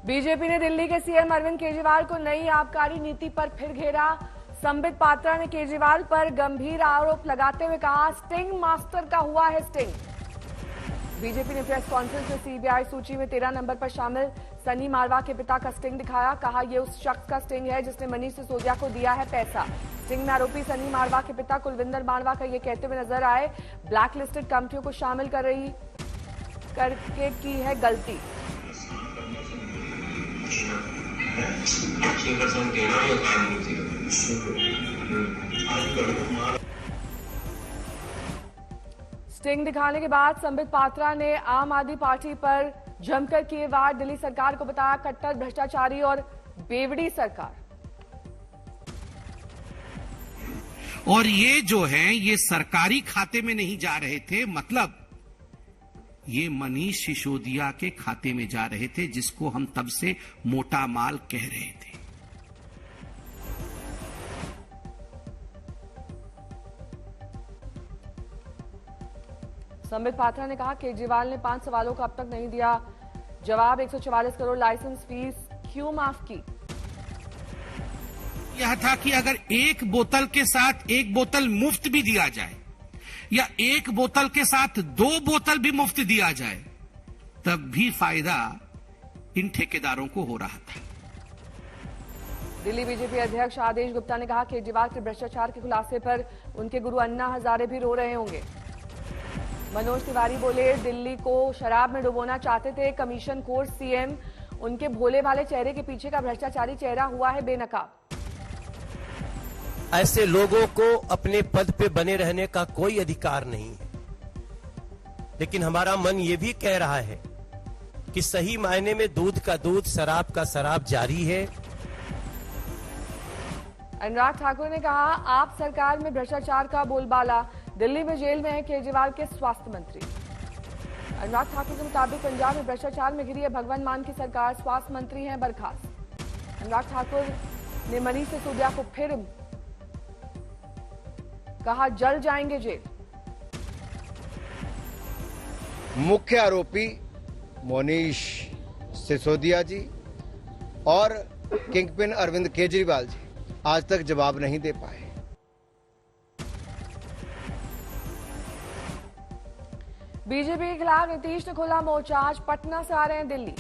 BJP ने दिल्ली के CM Arvind Kejriwal को नई आबकारी नीति पर फिर घेरा। संबित पात्रा ने केजरीवाल पर गंभीर आरोप लगाते हुए कहा, स्टिंग मास्टर का हुआ है स्टिंग। बीजेपी ने प्रेस कॉन्फ्रेंस में सीबीआई सूची में 13 नंबर पर शामिल सनी मारवा के पिता का स्टिंग दिखाया। कहा, यह उस शख्स का स्टिंग है जिसने मनीष सिसोदिया को दिया है पैसा। स्टिंग में आरोपी सनी मारवा के पिता कुलविंदर मारवा का यह कहते हुए नजर आए, ब्लैक लिस्टेड कंपनियों को शामिल करके की है गलती। स्टिंग दिखाने के बाद संबित पात्रा ने आम आदमी पार्टी पर जमकर किए वार। दिल्ली सरकार को बताया कट्टर भ्रष्टाचारी और बेवड़ी सरकार। और ये जो है ये सरकारी खाते में नहीं जा रहे थे, मतलब ये मनीष सिसोदिया के खाते में जा रहे थे, जिसको हम तब से मोटा माल कह रहे थे। संबित पात्रा ने कहा, केजरीवाल ने 5 सवालों का अब तक नहीं दिया जवाब। 144 करोड़ लाइसेंस फीस क्यों माफ की? यह था कि अगर एक बोतल के साथ एक बोतल मुफ्त भी दिया जाए या एक बोतल के साथ 2 बोतल भी मुफ्त दिया जाए, तब भी फायदा इन ठेकेदारों को हो रहा था। दिल्ली बीजेपी अध्यक्ष आदेश गुप्ता ने कहा, केजरीवाल के भ्रष्टाचार के खुलासे पर उनके गुरु अन्ना हजारे भी रो रहे होंगे। मनोज तिवारी बोले, दिल्ली को शराब में डुबोना चाहते थे कमीशन खोर सीएम, उनके भोले भाले चेहरे के पीछे का भ्रष्टाचारी चेहरा हुआ है बेनकाब। ऐसे लोगों को अपने पद पे बने रहने का कोई अधिकार नहीं है, लेकिन हमारा मन ये भी कह रहा है कि सही मायने में दूध का दूध, शराब का शराब जारी है। अनुराग ठाकुर ने कहा, आप सरकार में भ्रष्टाचार का बोलबाला, दिल्ली में जेल में है केजरीवाल के स्वास्थ्य मंत्री। अनुराग ठाकुर के मुताबिक पंजाब में भ्रष्टाचार में घिरी है भगवंत मान की सरकार, स्वास्थ्य मंत्री हैं बर्खास्त। अनुराग ठाकुर ने मनीष सिसोदिया को फिर कहा, जल जाएंगे जेल। मुख्य आरोपी मनीष सिसोदिया जी और किंगपिन अरविंद केजरीवाल जी आज तक जवाब नहीं दे पाए। बीजेपी के खिलाफ नीतीश ने खोला मोर्चा, आज पटना से आ रहे हैं दिल्ली।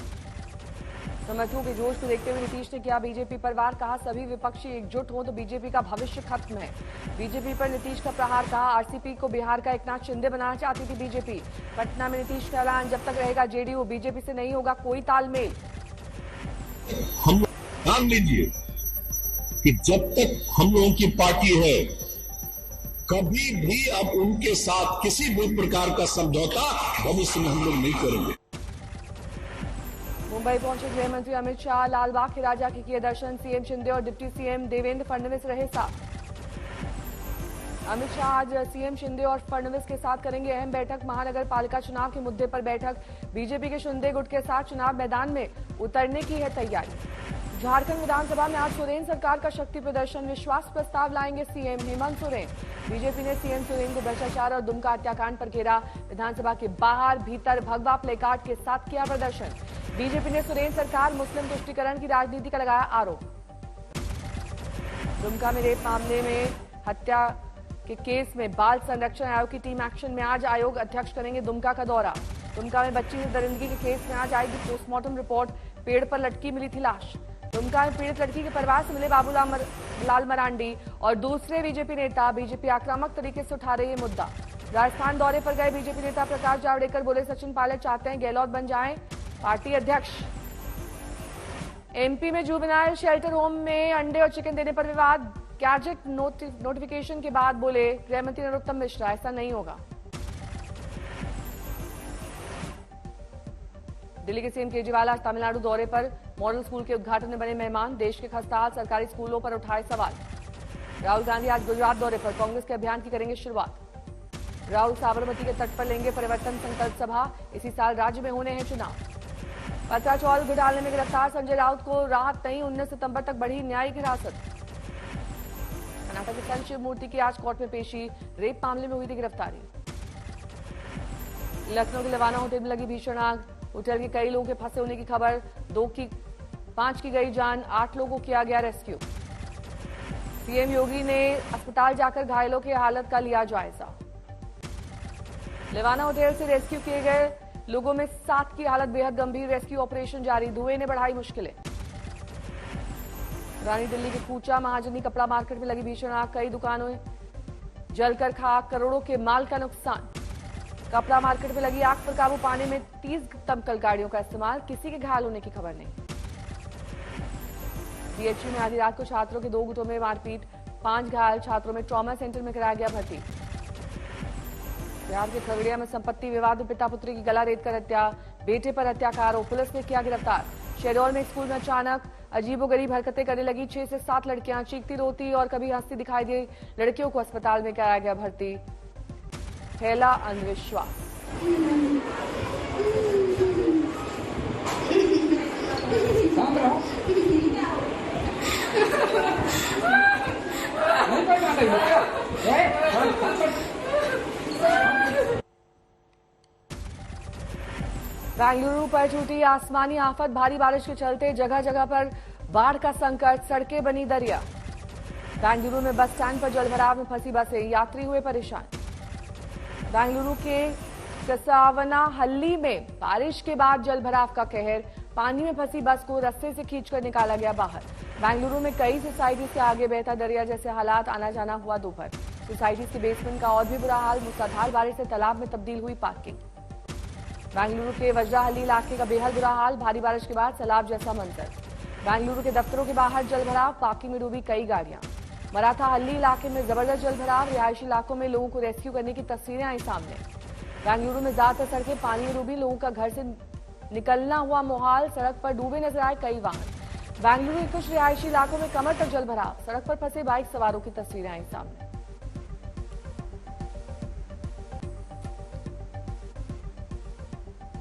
समर्थकों के जोश को देखते हुए नीतीश ने किया बीजेपी पर वार। कहा, सभी विपक्षी एकजुट हों तो बीजेपी का भविष्य खत्म है। बीजेपी पर नीतीश का प्रहार। कहा, आरसीपी को बिहार का एकनाथ शिंदे बनाना चाहती थी बीजेपी। पटना में नीतीश का ऐलान, जब तक रहेगा जेडीयू बीजेपी से नहीं होगा कोई तालमेल। हम ध्यान लीजिए कि जब तक हम लोगों की पार्टी है, कभी भी अब उनके साथ किसी भी प्रकार का समझौता भविष्य में हम लोग नहीं करेंगे। मुंबई पहुंचे गृह मंत्री अमित शाह, लालबाग के राजा के किए दर्शन। सीएम शिंदे और डिप्टी सीएम देवेंद्र फडणवीस रहे साथ। अमित शाह आज सीएम शिंदे और फडणवीस के साथ करेंगे अहम बैठक। महानगर पालिका चुनाव के मुद्दे पर बैठक। बीजेपी के शिंदे गुट के साथ चुनाव मैदान में उतरने की है तैयारी। झारखंड विधानसभा में आज सोरेन सरकार का शक्ति प्रदर्शन। विश्वास प्रस्ताव लाएंगे सीएम हेमंत सोरेन। बीजेपी ने सीएम सोरेन को भ्रष्टाचार और दुमका हत्याकांड पर घेरा। विधानसभा के बाहर भीतर भगवा प्लेकार्ड के साथ किया प्रदर्शन। बीजेपी ने सोरेन सरकार मुस्लिम तुष्टीकरण की राजनीति का लगाया आरोप। दुमका में रेप मामले में हत्या के केस में बाल संरक्षण आयोग की टीम एक्शन में। आज आयोग अध्यक्ष करेंगे दुमका का दौरा। दुमका में बच्ची की दरिंदगी के केस में आज आएगी पोस्टमार्टम रिपोर्ट। पेड़ पर लटकी मिली थी लाश। दुमका में पीड़ित लड़की के परिवार से मिले बाबूलाल मरांडी और दूसरे बीजेपी नेता। बीजेपी आक्रामक तरीके से उठा रही है मुद्दा। राजस्थान दौरे पर गए बीजेपी नेता प्रकाश जावड़ेकर बोले, सचिन पायलट चाहते हैं गहलोत बन जाएं पार्टी अध्यक्ष। एमपी में जुवेनाइल शेल्टर होम में अंडे और चिकन देने पर विवाद। गैजेट नोटिफिकेशन के बाद बोले गृहमंत्री नरोत्तम मिश्रा, ऐसा नहीं होगा। दिल्ली के सीएम केजरीवाल आज तमिलनाडु दौरे पर। मॉडल स्कूल के उद्घाटन में बने मेहमान। देश के खस्ताहाल सरकारी स्कूलों पर उठाए सवाल। राहुल गांधी आज गुजरात दौरे पर। कांग्रेस के अभियान की करेंगे शुरुआत। राहुल साबरमती के तट पर लेंगे परिवर्तन संकल्प सभा। इसी साल राज्य में होने हैं चुनाव। पत्राचौल घोटाले में गिरफ्तार संजय राउत को राहत नहीं, 19 सितंबर तक बढ़ी न्यायिक हिरासत। कर्नाटक के संत शिव मूर्ति की आज कोर्ट में पेशी। रेप मामले में हुई थी गिरफ्तारी। लखनऊ के लवाना होटल में लगी भीषण आग। होटल के कई लोगों के फंसे होने की खबर। 2 की 5 की गई जान, 8 लोगों को किया गया रेस्क्यू। सीएम योगी ने अस्पताल जाकर घायलों की हालत का लिया जायजा। लेवाना होटल से रेस्क्यू किए गए लोगों में 7 की हालत बेहद गंभीर, रेस्क्यू ऑपरेशन जारी, धुएं ने बढ़ाई मुश्किलें। रानी दिल्ली के कूचा महाजनी कपड़ा मार्केट में लगी भीषण आग, कई दुकानों जलकर खाक, करोड़ों के माल का नुकसान। कपड़ा मार्केट में लगी आग पर काबू पाने में 30 दमकल गाड़ियों का इस्तेमाल, किसी के घायल होने की खबर नहीं। बीएचयू में आधी रात को छात्रों के 2 गुटों में मारपीट, 5 घायल छात्रों में ट्रॉमा सेंटर में कराया गया भर्ती। बिहार के खगड़िया में संपत्ति विवाद में पिता पुत्री की गला रेत कर हत्या, बेटे पर हत्या का आरोप, पुलिस ने किया गिरफ्तार। शहडोल में एक स्कूल में अचानक अजीबोगरीब हरकतें करने लगी 6 से 7 लड़कियां, चीखती रोती और कभी हंसती दिखाई दी लड़कियों को अस्पताल में कराया गया भर्ती। फैला अंधविश्वास। बेंगलुरु पर छूटी आसमानी आफत, भारी बारिश के चलते जगह जगह पर बाढ़ का संकट, सड़कें बनी दरिया। बेंगलुरु में बस स्टैंड पर जलभराव में फंसी बसें, यात्री हुए परेशान। बेंगलुरु के कसावनाहल्ली में बारिश के बाद जलभराव का कहर, पानी में फंसी बस को रस्ते से खींचकर निकाला गया बाहर। बेंगलुरु में कई सोसाइटी से आगे बहता दरिया जैसे हालात, आना जाना हुआ दोपहर। सोसाइटी के बेसमेंट का और भी बुरा हाल, मूसलाधार बारिश से तालाब में तब्दील हुई पार्किंग। बेंगलुरु के वज्राहल्ली इलाके का बेहद बुरा हाल, भारी बारिश के बाद सैलाब जैसा मंजर। बेंगलुरु के दफ्तरों के बाहर जलभराव, पार्किंग में डूबी कई गाड़ियां। मराठाहल्ली इलाके में जबरदस्त जलभराव, रिहायशी इलाकों में लोगों को रेस्क्यू करने की तस्वीरें आई सामने। बेंगलुरु में ज्यादातर सड़कें पानी में डूबी, लोगों का घर से निकलना हुआ मुहाल, सड़क पर डूबे नजर आए कई वाहन। बेंगलुरु के कुछ रिहायशी इलाकों में कमर तक जलभराव, सड़क पर फंसे बाइक सवारों की तस्वीरें आई सामने।